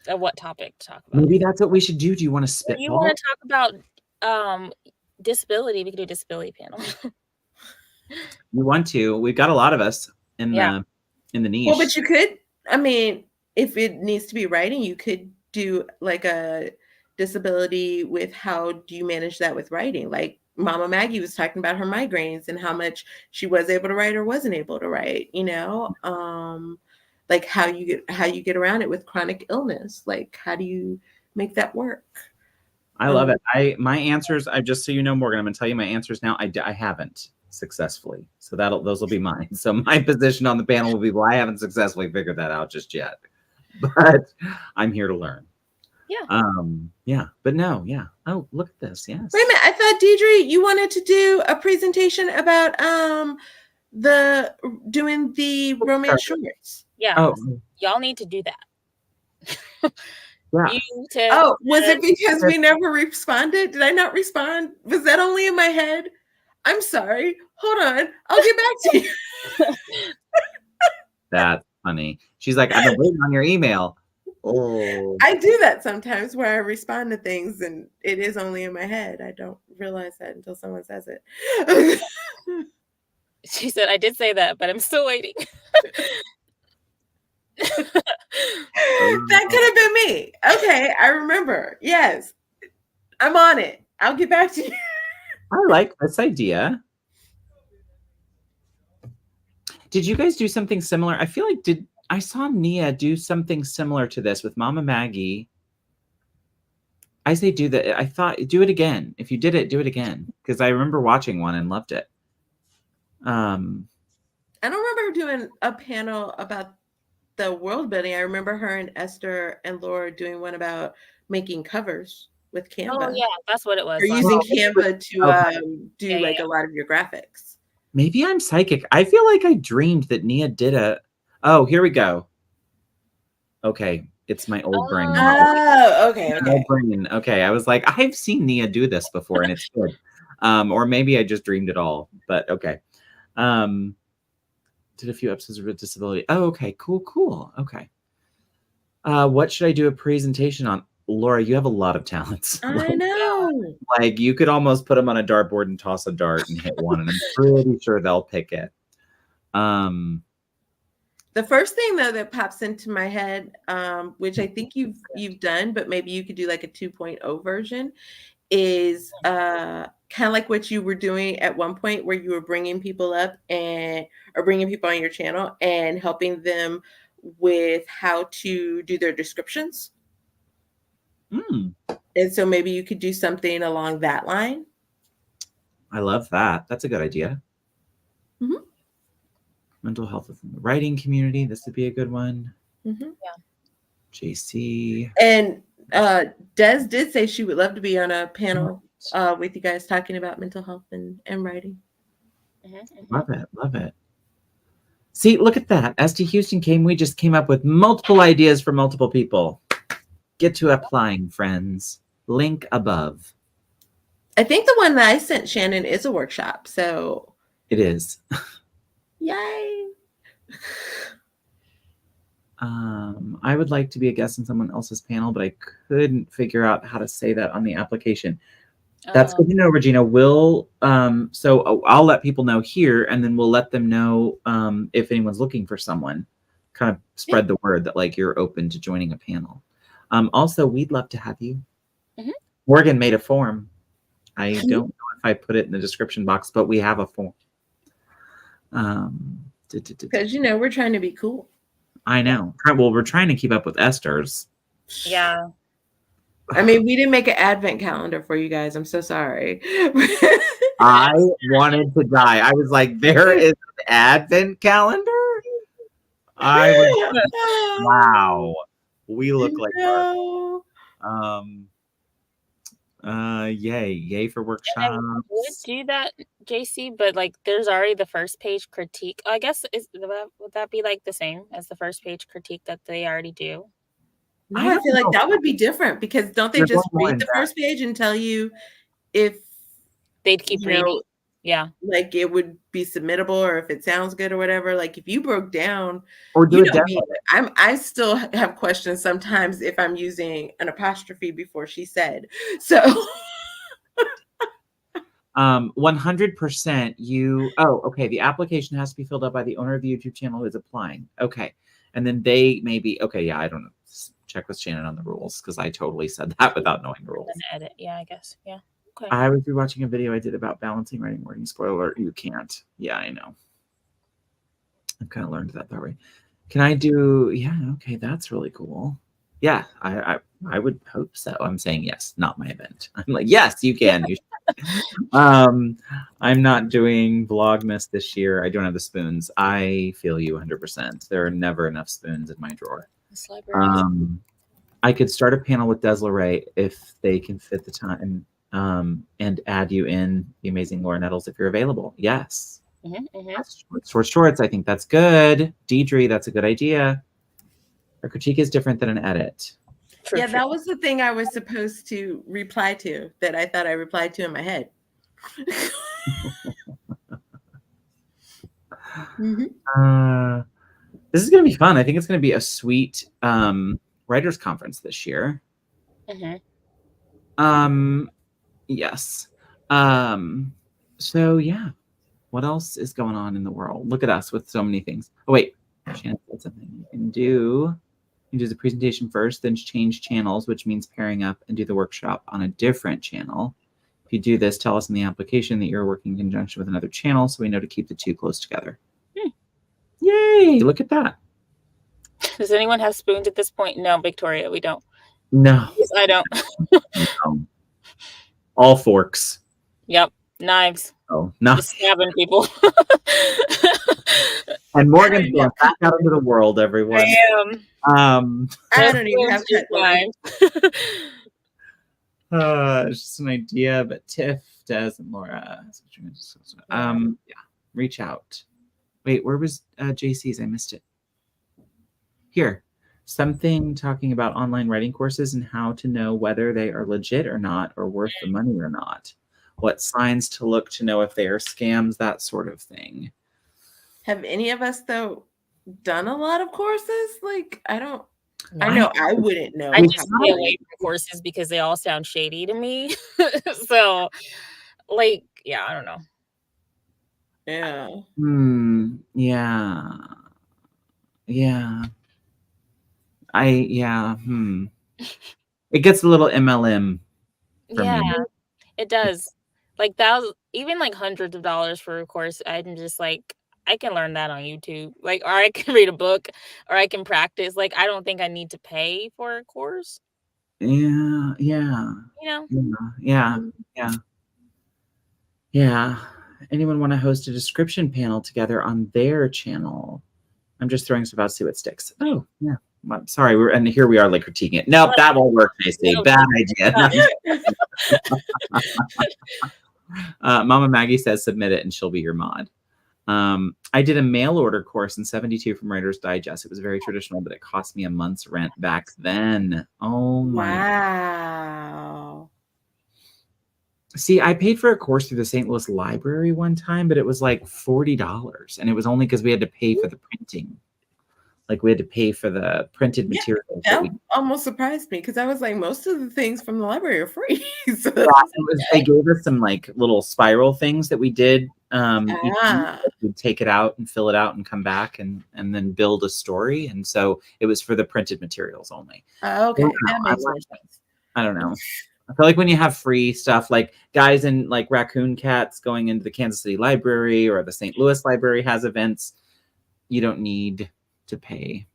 Of what topic to talk about. Maybe that's what we should do. Do you want to spitball? You want to talk about disability? We could do a disability panel. You want to? We've got a lot of us in the niche. Well, but you could. I mean, if it needs to be writing, you could do like a disability with how do you manage that with writing, like Mama Maggie was talking about her migraines and how much she was able to write or wasn't able to write, like how you get around it with chronic illness. Like, how do you make that work? I love it. My answers, just so you know, Morgan, I'm going to tell you my answers now. I haven't successfully. So those will be mine. So my position on the panel will be, well, I haven't successfully figured that out just yet, but I'm here to learn. Yeah. But no, yeah. Oh, look at this. Yes. Wait a minute. I thought, Deidre, you wanted to do a presentation about doing the romance shorts. Yeah. Oh, Y'all need to do that. yeah. You, Ted. Oh, was it because we never responded? Did I not respond? Was that only in my head? I'm sorry. Hold on. I'll get back to you. That's funny. She's like, I've been waiting on your email. Oh, I do that sometimes where I respond to things and it is only in my head. I don't realize that until someone says it. She said, I did say that, but I'm still waiting. That could have been me. Okay, I remember. Yes. I'm on it. I'll get back to you. I like this idea. Did you guys do something similar? I feel like I saw Nia do something similar to this with Mama Maggie. I say do that. I thought do it again. If you did it, do it again. Because I remember watching one and loved it. I don't remember her doing a panel about the world building. I remember her and Esther and Laura doing one about making covers with Canva. Oh yeah, that's what it was. Or using Canva to do like a lot of your graphics. Maybe I'm psychic. I feel like I dreamed that Nia did a. Oh, here we go. Okay, it's my old brain. Oh, okay. My old brain. Okay, I was like, I've seen Nia do this before, and it's good. Or maybe I just dreamed it all. But okay. Did a few episodes with disability. Oh, okay, cool. Okay. What should I do a presentation on? Laura, you have a lot of talents. I know. Like you could almost put them on a dartboard and toss a dart and hit one, and I'm pretty sure they'll pick it. The first thing though that pops into my head, which I think you've done, but maybe you could do like a 2.0 version, is kind of like what you were doing at one point where you were bringing people up or bringing people on your channel and helping them with how to do their descriptions. And so maybe you could do something along that line. I love that. That's a good idea. Mm-hmm. Mental health within the writing community. This would be a good one. Mm-hmm. Yeah. JC. And Des did say she would love to be on a panel with you guys talking about mental health and writing. Mm-hmm. Love it. See, look at that. SD Houston we just came up with multiple ideas for multiple people. Get to applying, friends. Link above. I think the one that I sent Shannon is a workshop, so it is. Yay. I would like to be a guest on someone else's panel, but I couldn't figure out how to say that on the application. That's good to know, Regina. We'll so I'll let people know here, and then we'll let them know if anyone's looking for someone. Kind of spread the word that like you're open to joining a panel. Also, we'd love to have you. Mm-hmm. Morgan made a form. I don't know if I put it in the description box, but we have a form. Because we're trying to be cool. I know. Well, we're trying to keep up with Esther's. Yeah. I mean, we didn't make an advent calendar for you guys. I'm so sorry. I wanted to die. I was like, there is an advent calendar? Wow. We look like yay for workshops. I would do that, JC, but like there's already the first page critique. I guess would that be like the same as the first page critique that they already do? No, I feel like that would be different because don't they just read the first page and tell you if they'd keep reading? Yeah. Like it would be submittable or if it sounds good or whatever. Like if you broke down or do it demo. I still have questions sometimes if I'm using an apostrophe before she said. So 100% okay. The application has to be filled out by the owner of the YouTube channel who is applying. Okay. And then they maybe yeah, I don't know. Check with Shannon on the rules because I totally said that without knowing the rules. Edit, yeah, I guess. Yeah. Okay. I was rewatching a video I did about balancing writing wording. Spoiler alert, you can't. Yeah, I know. I've kind of learned that way. Can I do? Yeah, okay, that's really cool. Yeah, I would hope so. I'm saying yes, not my event. I'm like, yes, you can. You I'm not doing Vlogmas this year. I don't have the spoons. I feel you 100%. There are never enough spoons in my drawer. I could start a panel with Desiree if they can fit the time. And add you in the amazing Laura Nettles if you're available. Yes, Shorts. I think that's good. Deidre, that's a good idea. A critique is different than an edit. True, Yeah, true. that was the thing I was supposed to reply to that I thought I replied to in my head. This is going to be fun. I think it's going to be a sweet writers conference this year. Yes. So yeah, what else is going on in the world? Look at us with so many things. Oh wait, Shannon said something. You can do the presentation first, then change channels, which means pairing up and do the workshop on a different channel. If you do this, tell us in the application that you're working in conjunction with another channel so we know to keep the two close together. Yay, look at that. Does anyone have spoons at this point? No, Victoria, we don't. No. Yes, I don't. No. All forks. Yep, knives. Oh, no. Just stabbing people. And Morgan's going back out into the world, everyone. I am. I don't even have knives. It's just an idea, but Tiff, Des, and Laura. Yeah, reach out. Wait, where was JC's? I missed it. Here. Something talking about online writing courses and how to know whether they are legit or not, or worth the money or not. What signs to look to know if they are scams, that sort of thing. Have any of us, though, done a lot of courses? Like, I know I wouldn't know. I just stay away from courses because they all sound shady to me. So, like, yeah, I don't know. Yeah. Yeah. It gets a little MLM for me. It does. Like even like hundreds of dollars for a course. I'm just like, I can learn that on YouTube. Like, or I can read a book, or I can practice. Like, I don't think I need to pay for a course. Yeah. You know? Yeah. Anyone want to host a description panel together on their channel? I'm just throwing stuff out to see what sticks. Oh, yeah. I'm sorry, and here we are like critiquing it. Nope, that won't work, Casey. Bad idea. Mama Maggie says submit it and she'll be your mod. I did a mail order course in 72 from Writer's Digest. It was very traditional, but it cost me a month's rent back then. Oh my. Wow. See, I paid for a course through the St. Louis Library one time, but it was like $40. And it was only because we had to pay for the printing. Like we had to pay for the printed material. That almost surprised me because I was like, most of the things from the library are free. So they gave us some like little spiral things that we did. We'd take it out and fill it out and come back and then build a story. And so it was for the printed materials only. Okay, that makes more sense. I don't know. I feel like when you have free stuff, like guys in like Raccoon Cats going into the Kansas City Library or the St. Louis Library has events, you don't need to pay.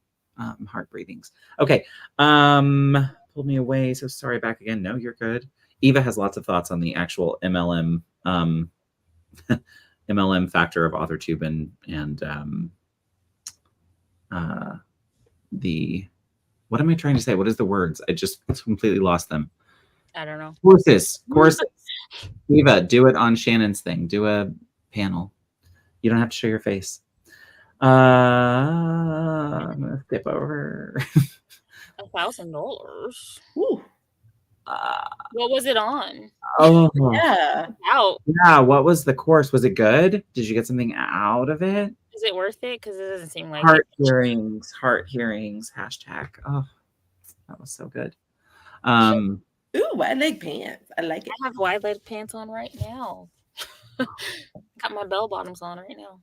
Heart breathings. Okay. Pulled me away. So sorry, back again. No, you're good. Eva has lots of thoughts on the actual MLM MLM factor of AuthorTube and the, what am I trying to say? What is the words? I just completely lost them. I don't know. Courses. Eva, do it on Shannon's thing. Do a panel. You don't have to show your face. I'm gonna skip over. $1,000. Ooh. What was it on? Oh yeah. Out. Yeah. What was the course? Was it good? Did you get something out of it? Is it worth it? Because it doesn't seem like heart hearings. Hashtag. Oh, that was so good. Ooh, wide leg pants. I like it. I have wide leg pants on right now. Got my bell bottoms on right now.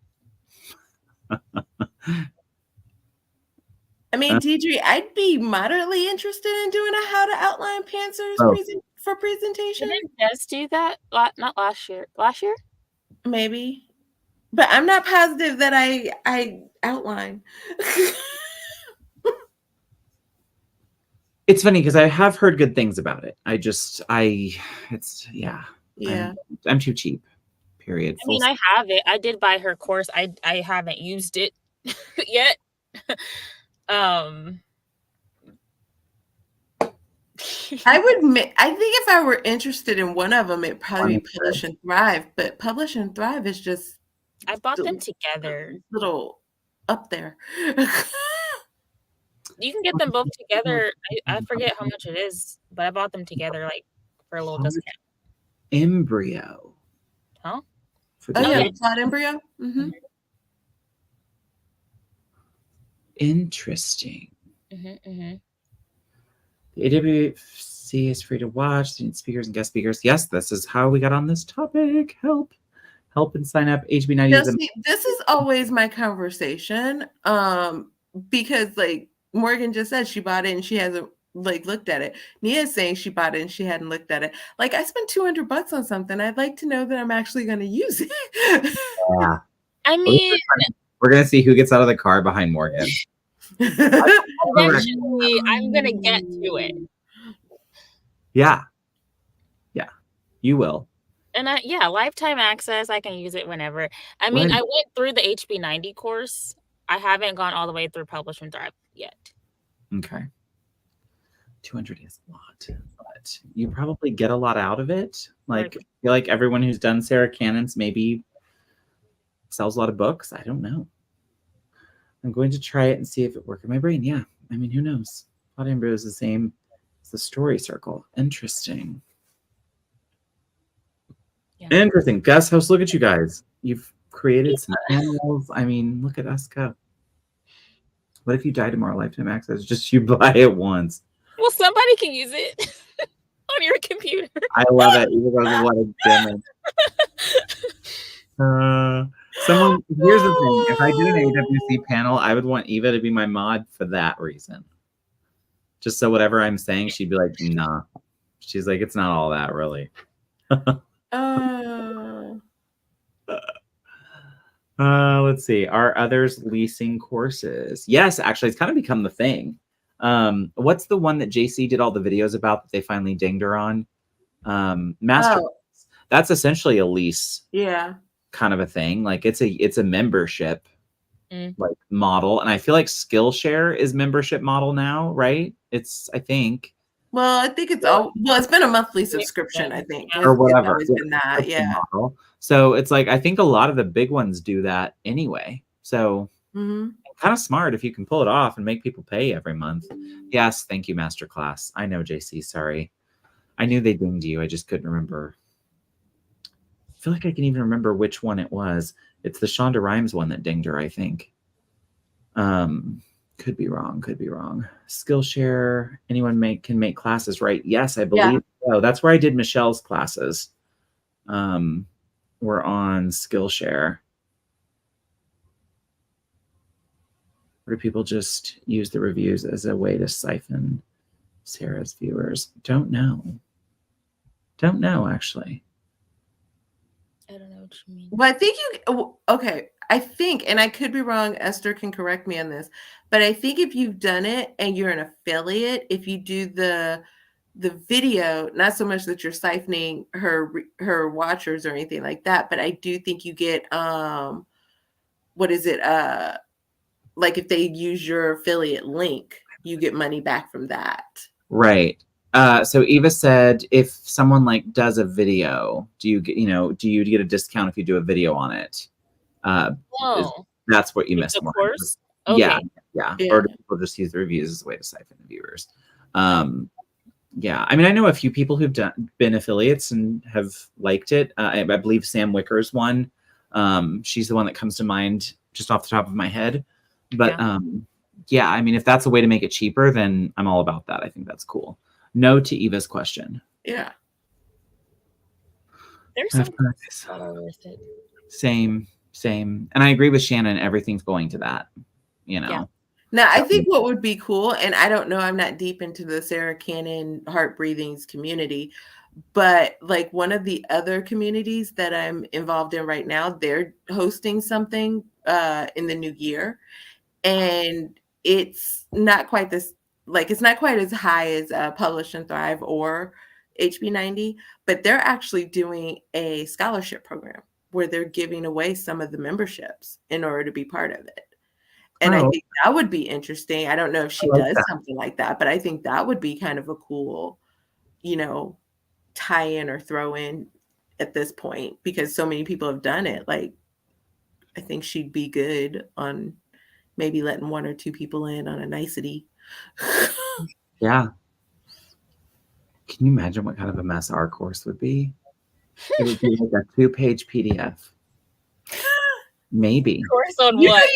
I mean, Deidre, I'd be moderately interested in doing a how to outline pantsers for presentation. Did it just do that? Not last year. Last year? Maybe. But I'm not positive that I outline. It's funny because I have heard good things about it. I'm too cheap. Period. I mean, I have it. I did buy her course. I haven't used it yet. I think if I were interested in one of them, it'd probably be Publish and Thrive. But Publish and Thrive is just I bought them together. Little up there. You can get them both together. I forget how much it is, but I bought them together like for a little discount. Embryo. Huh? Oh yeah, the plot embryo. Mm-hmm. Interesting. Mm-hmm. The AWC is free to watch. They need speakers and guest speakers. Yes, this is how we got on this topic. Help and sign up. HB90. This is always my conversation. Because like Morgan just said, she bought it and she hasn't like looked at it. Nia's saying she bought it and she hadn't looked at it. Like, I spent $200 on something. I'd like to know that I'm actually going to use it. Yeah. I mean, we're gonna see who gets out of the car behind Morgan. Eventually, I'm gonna get to it. Yeah, you will. And lifetime access. I can use it whenever. I mean, I went through the HB90 course. I haven't gone all the way through Publish and Thrive yet. Okay. 200 is a lot, but you probably get a lot out of it. Like, I feel like everyone who's done Sarah Cannon's maybe sells a lot of books. I don't know. I'm going to try it and see if it works in my brain. Yeah. I mean, who knows? Plot embryo is the same as the story circle. Interesting. Yeah. Interesting. Guest host, look at you guys. You've created some animals. I mean, look at us go. What if you die tomorrow? Lifetime access, just you buy it once. Well, somebody can use it on your computer. I love it. Even though there's a lot of damage. Someone, here's the thing. If I did an AWC panel, I would want Eva to be my mod for that reason. Just so whatever I'm saying, she'd be like, nah. She's like, it's not all that really. Let's see. Are others leasing courses? Yes, actually, it's kind of become the thing. What's the one that JC did all the videos about that they finally dinged her on? Master. That's essentially a lease. Yeah. Kind of a thing. Like it's a membership like model. And I feel like Skillshare is membership model now, right? I think. Well, I think it's been a monthly subscription, I think. Or whatever. It's been that, yeah. Model. So it's like, I think a lot of the big ones do that anyway. So kind of smart if you can pull it off and make people pay every month. Yes. Thank you, Masterclass. I know, JC. Sorry. I knew they dinged you. I just couldn't remember. I feel like I can even remember which one it was. It's the Shonda Rhimes one that dinged her, I think. Could be wrong. Skillshare. Anyone can make classes, right? Yes, I believe so. That's where I did Michelle's classes. We're on Skillshare. Or do people just use the reviews as a way to siphon Sarah's viewers? Don't know, actually. I don't know what you mean. Well, I think I think, and I could be wrong, Esther can correct me on this, but I think if you've done it and you're an affiliate, if you do the video, not so much that you're siphoning her watchers or anything like that, but I do think you get what is it? Like if they use your affiliate link, you get money back from that. Right. So Eva said, if someone like does a video, do you get a discount if you do a video on it? That's what you missed. Of course. Okay. Yeah. Or do people just use the reviews as a way to siphon the viewers? Yeah. I mean, I know a few people who've been affiliates and have liked it. I believe Sam Wicker's one. She's the one that comes to mind just off the top of my head. But yeah, I mean, if that's a way to make it cheaper, then I'm all about that. I think that's cool. No to Eva's question. Yeah. There's some that are worth it. Same. And I agree with Shannon. Everything's going to that, Yeah. Now, I think what would be cool, and I don't know, I'm not deep into the Sarah Cannon Heart Breathings community, but like one of the other communities that I'm involved in right now, they're hosting something in the new year. And it's not quite this, like, it's not quite as high as Publish and Thrive or HB90, but they're actually doing a scholarship program where they're giving away some of the memberships in order to be part of it. And I think that would be interesting. I don't know if she does something like that, but I think that would be kind of a cool, tie in or throw in at this point, because so many people have done it. Like, I think she'd be good on maybe letting 1 or 2 people in on a nicety. Yeah. Can you imagine what kind of a mess our course would be? It would be like a 2-page PDF. Maybe. Course on You know, what?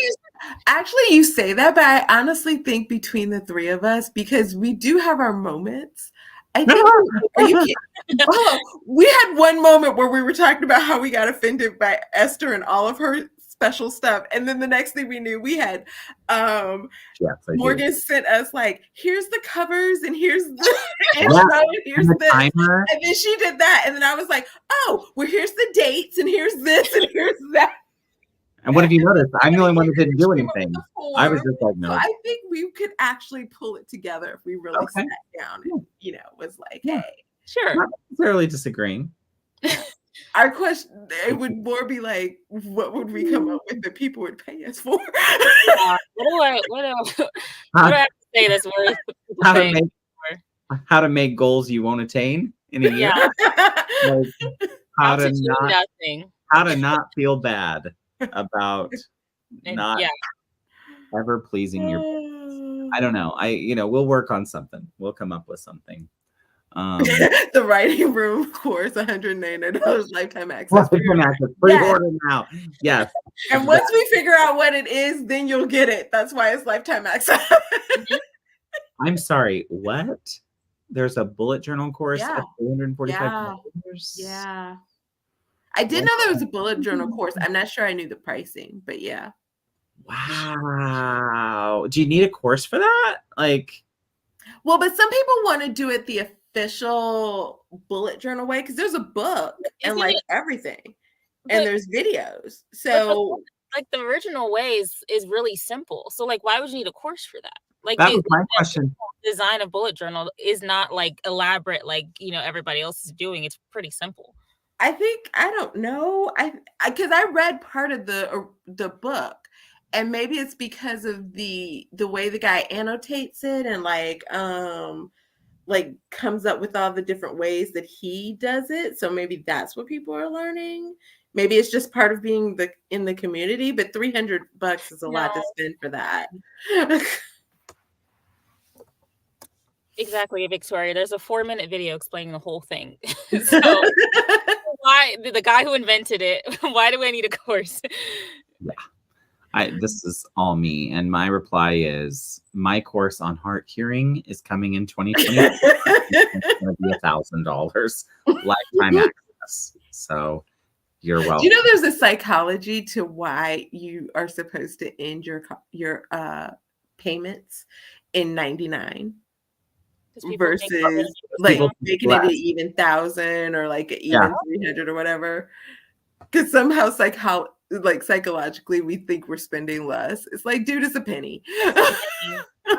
actually, you say that, but I honestly think between the 3 of us, because we do have our moments, I think are you kidding? Oh, we had one moment where we were talking about how we got offended by Esther and all of her special stuff, and then the next thing we knew, we had Yes, I do. Morgan sent us like, here's the covers and here's the Yeah, intro and here's and the this. timer. And then she did that, and then I was like, oh, well, here's the dates and here's this and here's that. And what have you noticed? I'm the only one that didn't do anything. I was just like, So no. I think we could actually pull it together if we really Okay. sat down and, you know, was like, Yeah. hey. Sure. Not necessarily disagreeing. Our question, it would more be like, what would we come up with that people would pay us for? What do I have to say that's worth How to paying make for? how to make goals you won't attain in a year. Yeah. Like, how to do not nothing. how to not feel bad about And not yeah. ever pleasing your I don't know. We'll work on something. We'll come up with something. The writing room course, $199 lifetime access. Pre-order now. Yes. And once we figure out what it is, then you'll get it. That's why it's lifetime access. I'm sorry, what? There's a bullet journal course Yeah. at $345. Yeah. I did know there was a bullet journal course. I'm not sure I knew the pricing, but yeah. Wow. Do you need a course for that? Like, well, but some people want to do it the official bullet journal way because there's a book and like everything, and there's videos. So like the original way is really simple. So like, why would you need a course for that? Like that was my question. Design of bullet journal is not like elaborate like everybody else is doing. It's pretty simple. I think I don't know. Because I read part of the book, and maybe it's because of the way the guy annotates it and like comes up with all the different ways that he does it. So maybe that's what people are learning. Maybe it's just part of being in the community. But $300 is a lot to spend for that. Exactly, Victoria. There's a 4-minute video explaining the whole thing. So why the guy who invented it? Why do I need a course? Yeah, this is all me, and my reply is my course on heart hearing is coming in 2020. It's going to be $1,000 lifetime access. So you're welcome. Do you know there's a psychology to why you are supposed to end your payments in 99? Versus like making it even 1,000 or like even 300 or whatever, because somehow psychologically we think we're spending less. It's like, dude, it's a penny.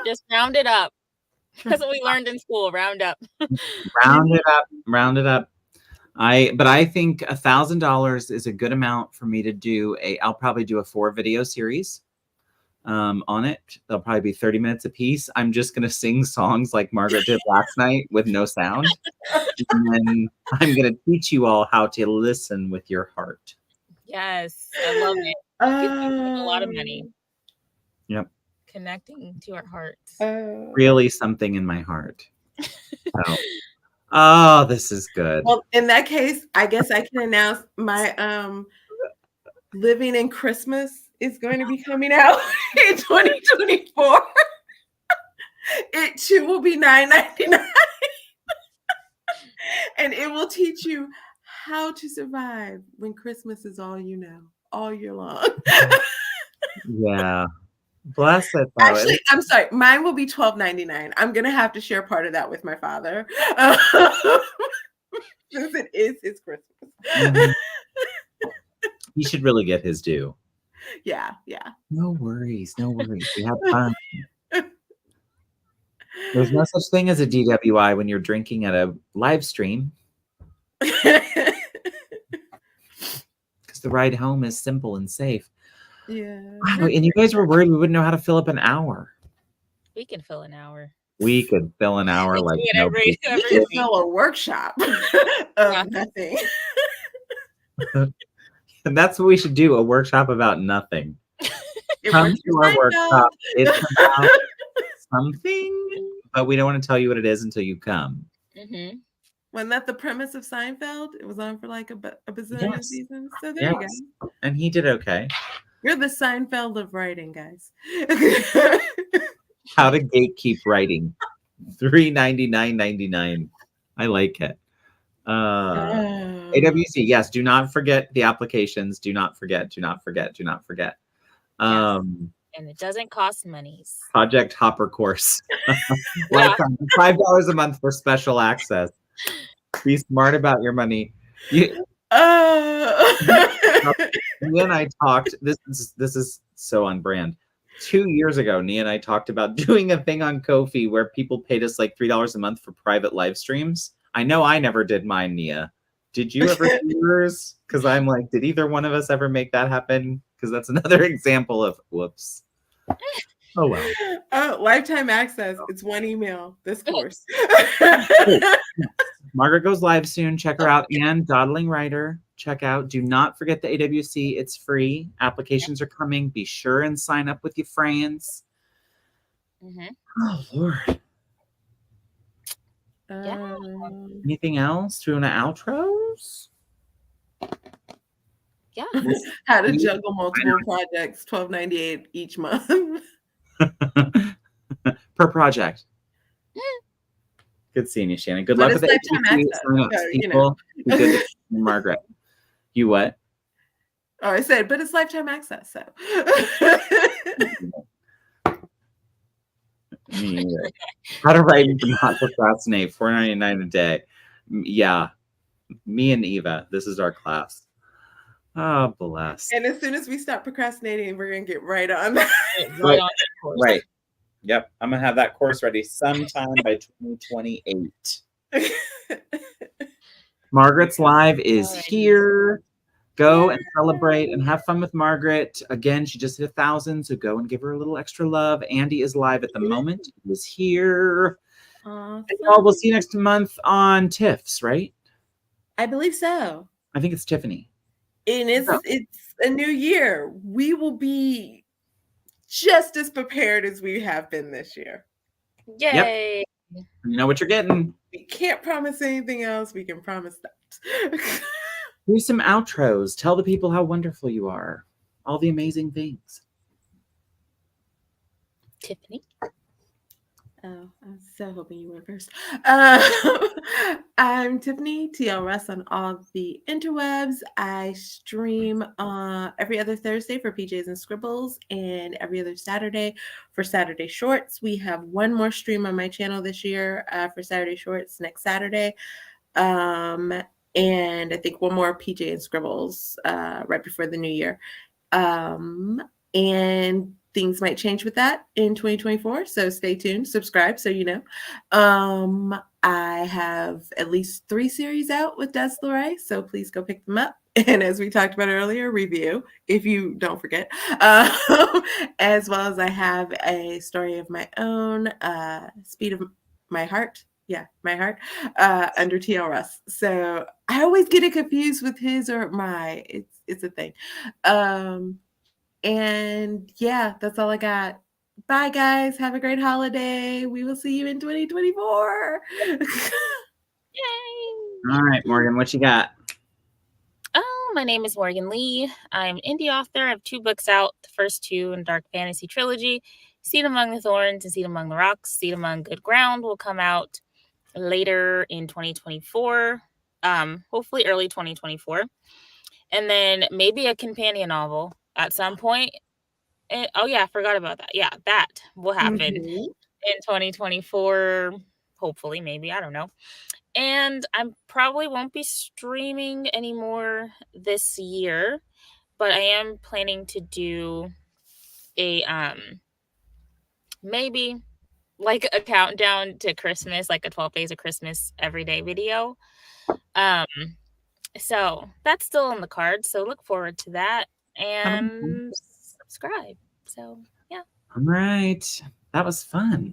Just round it up. That's what we learned in school. Round up. Round it up. I think $1,000 is a good amount for me to do I'll probably do a 4-video series on it. They'll probably be 30 minutes a piece. I'm just going to sing songs like Margaret did last night with no sound. And then I'm going to teach you all how to listen with your heart. Yes, I love it. A lot of money. Yep. Connecting to our hearts. Really something in my heart. Oh, this is good. Well, in that case, I guess I can announce my Living in Christmas is going to be coming out in 2024. It too will be $9.99. And it will teach you how to survive when Christmas is all you know, all year long. Yeah. Bless it. Though. Actually, I'm sorry. Mine will be $12.99. I'm going to have to share part of that with my father. Since it is his Christmas. Mm-hmm. He should really get his due. Yeah. No worries. We have fun. There's no such thing as a DWI when you're drinking at a live stream. Because the ride home is simple and safe. Yeah. Wow, and you guys were worried we wouldn't know how to fill up an hour. We can fill an hour. We could fill an hour like we could fill a workshop of nothing. And that's what we should do, a workshop about nothing. Come to our workshop. It's about something, but we don't want to tell you what it is until you come. Mm-hmm. Wasn't that the premise of Seinfeld? It was on for like a bazillion seasons. So there you go. And he did okay. You're the Seinfeld of writing, guys. How to gatekeep writing. $3.99.99. I like it. AWC, yes. Do not forget the applications. Do not forget. Do not forget. Do not forget. Yes. And it doesn't cost monies. Project Hopper course. Lifetime, $5 a month for special access. Be smart about your money. Me and I talked. This is so on brand. 2 years ago, Nia and I talked about doing a thing on Ko-fi where people paid us like $3 a month for private live streams. I know I never did mine, Nia. Did you ever do yours? Because I'm like, did either one of us ever make that happen? Because that's another example of whoops. Oh well. Lifetime access. It's one email. This course. Margaret goes live soon. Check her out. And Dawdling Writer. Check out. Do not forget the AWC. It's free. Applications are coming. Be sure and sign up with your friends. Mm-hmm. Oh Lord. Anything else? Do you want to outros? Yeah. How to juggle multiple projects, $12.98 each month. Per project. Good seeing you, Shannon. Good luck with the people. Good Margaret. You what? Oh, I said, but it's lifetime access. So. Me either. How to write and not procrastinate. $4.99 a day. Yeah. Me and Eva. This is our class. Oh, bless. And as soon as we stop procrastinating, we're going to get right on that. Right. Yep. I'm going to have that course ready sometime by 2028. Margaret's live is here. Go and celebrate and have fun with Margaret. Again, she just hit 1,000, so go and give her a little extra love. Andy is live at the moment. He is here. We'll see you next month on TIFFs, right? I believe so. I think it's Tiffany. And it's a new year. We will be just as prepared as we have been this year. Yay! Yep. You know what you're getting. We can't promise anything else. We can promise that. Do some outros. Tell the people how wonderful you are. All the amazing things. Tiffany. Oh, I was so hoping you went first. I'm Tiffany, TLRS on all the interwebs. I stream every other Thursday for PJs and Scribbles and every other Saturday for Saturday Shorts. We have one more stream on my channel this year for Saturday Shorts next Saturday. And I think one more PJ and Scribbles right before the new year. And things might change with that in 2024. So stay tuned, subscribe so you know. I have at least 3 series out with Des Laurie, so please go pick them up. And as we talked about earlier, review, if you don't forget. As well as I have a story of my own, Speed of My Heart. Yeah, My Heart, under TLRS. So I always get it confused with his or my. It's a thing. And yeah, that's all I got. Bye, guys. Have a great holiday. We will see you in 2024. Yay! All right, Morgan, what you got? Oh, my name is Morgan Lee. I'm an indie author. I have 2 books out. The first 2 in Dark Fantasy Trilogy, Seed Among the Thorns and Seed Among the Rocks. Seed Among Good Ground will come out later in 2024, hopefully early 2024. And then maybe a companion novel at some point. Oh yeah, I forgot about that. Yeah, that will happen in 2024. Hopefully, maybe, I don't know. And I probably won't be streaming anymore this year, but I am planning to do a maybe like a countdown to Christmas, like a 12 days of Christmas everyday video. So that's still on the card. So look forward to that and subscribe. So yeah. All right. That was fun.